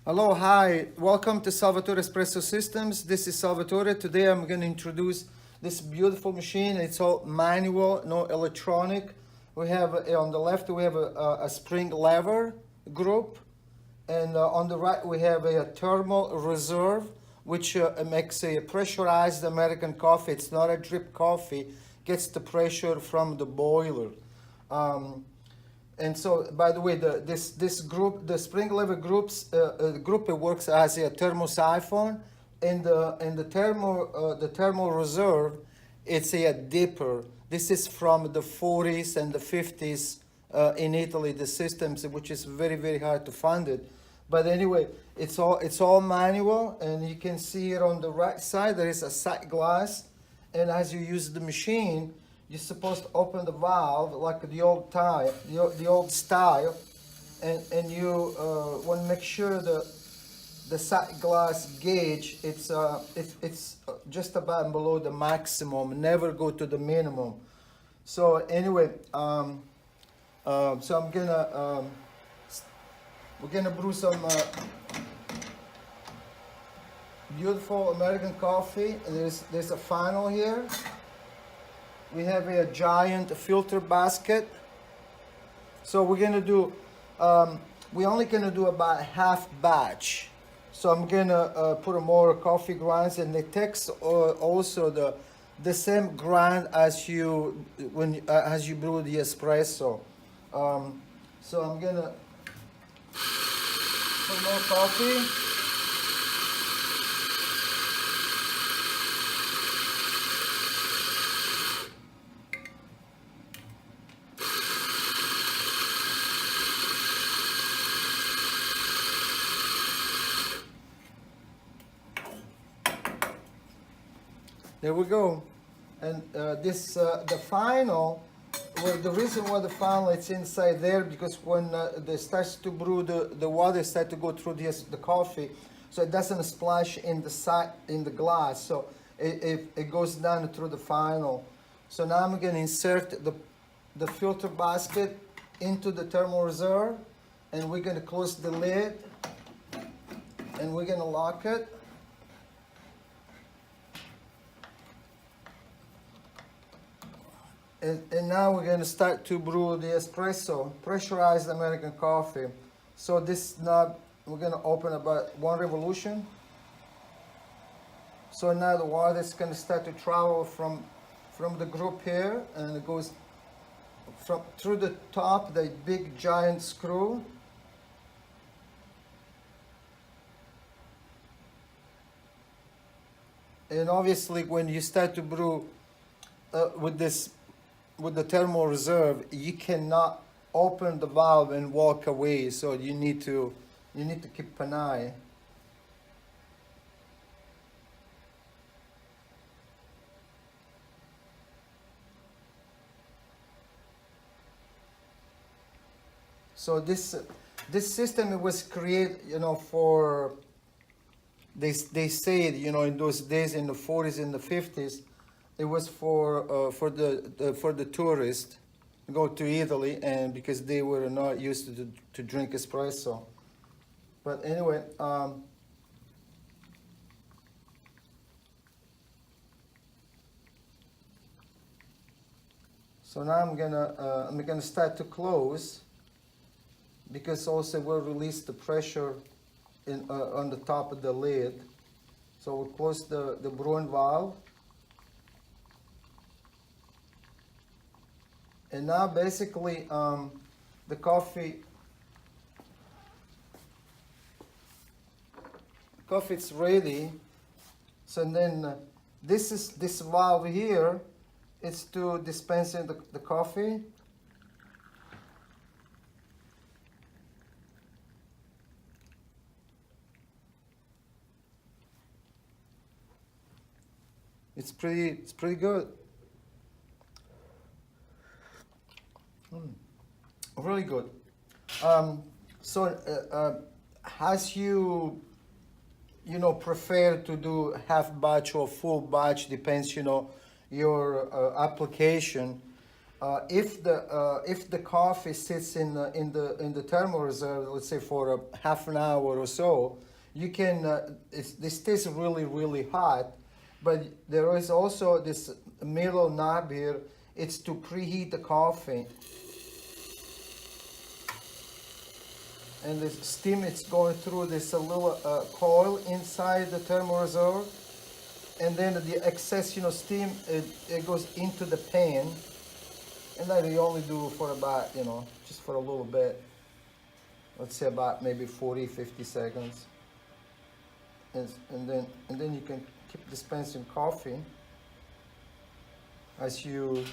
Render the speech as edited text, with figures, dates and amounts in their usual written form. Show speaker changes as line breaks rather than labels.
Hello, hi, welcome to Salvatore Espresso Systems. This is Salvatore. Today I'm going to introduce this beautiful machine. It's all manual, no electronic. We have on the left we have a spring lever group, and on the right we have a thermal reserve, which makes a pressurized American coffee. It's not a drip coffee, gets the pressure from the boiler. And so, by the way, this group, the spring lever group, it works as a thermosiphon, and the thermal reserve, it's a dipper. This is from the 40s and the 50s in Italy. The systems, which is very hard to find it, but anyway, it's all manual, and you can see here on the right side there is a sight glass, and as you use the machine, you're supposed to open the valve like the old style, and you want to make sure the sight glass gauge it's just about below the maximum. Never go to the minimum. So anyway, so we're gonna brew some beautiful American coffee. There's a funnel here. We have a giant filter basket. So we're gonna do, we're only gonna do about half batch. So I'm gonna put more coffee grinds, and it takes also the same grind as you as you brew the espresso. So I'm gonna put more coffee. There we go. And the final, well, the reason why the final it's inside there, because when it starts to brew, the water starts to go through the coffee, so it doesn't splash in the glass. So it goes down through the final. So now I'm going to insert the filter basket into the thermal reserve, and we're going to close the lid, and we're going to lock it. And now we're going to start to brew the espresso, pressurized American coffee. So this knob, we're going to open about 1 revolution. So now the water is going to start to travel from the group here, and it goes through the top, the big giant screw. And obviously when you start to brew with the thermal reserve, you cannot open the valve and walk away. So you need to keep an eye. So this system, it was created, for they say, in those days in the 40s and the 50s. It was for the tourists go to Italy, and because they were not used to drink espresso. But anyway, so now I'm gonna start to close, because also we'll release the pressure on the top of the lid. So we'll close the brewing valve. And now basically the coffee's ready. So then this valve here is to dispense in the coffee. It's pretty good. Really good. As you prefer to do half batch or full batch, depends your application. If the coffee sits in the thermal reserve, let's say for a half an hour or so, you can this tastes really hot, but there is also this middle knob here. It's to preheat the coffee, and the steam it's going through this little coil inside the thermal reserve, and then the excess steam it goes into the pan. And that you only do for about, just for a little bit. Let's say about maybe 40-50 seconds. And then you can keep dispensing coffee as you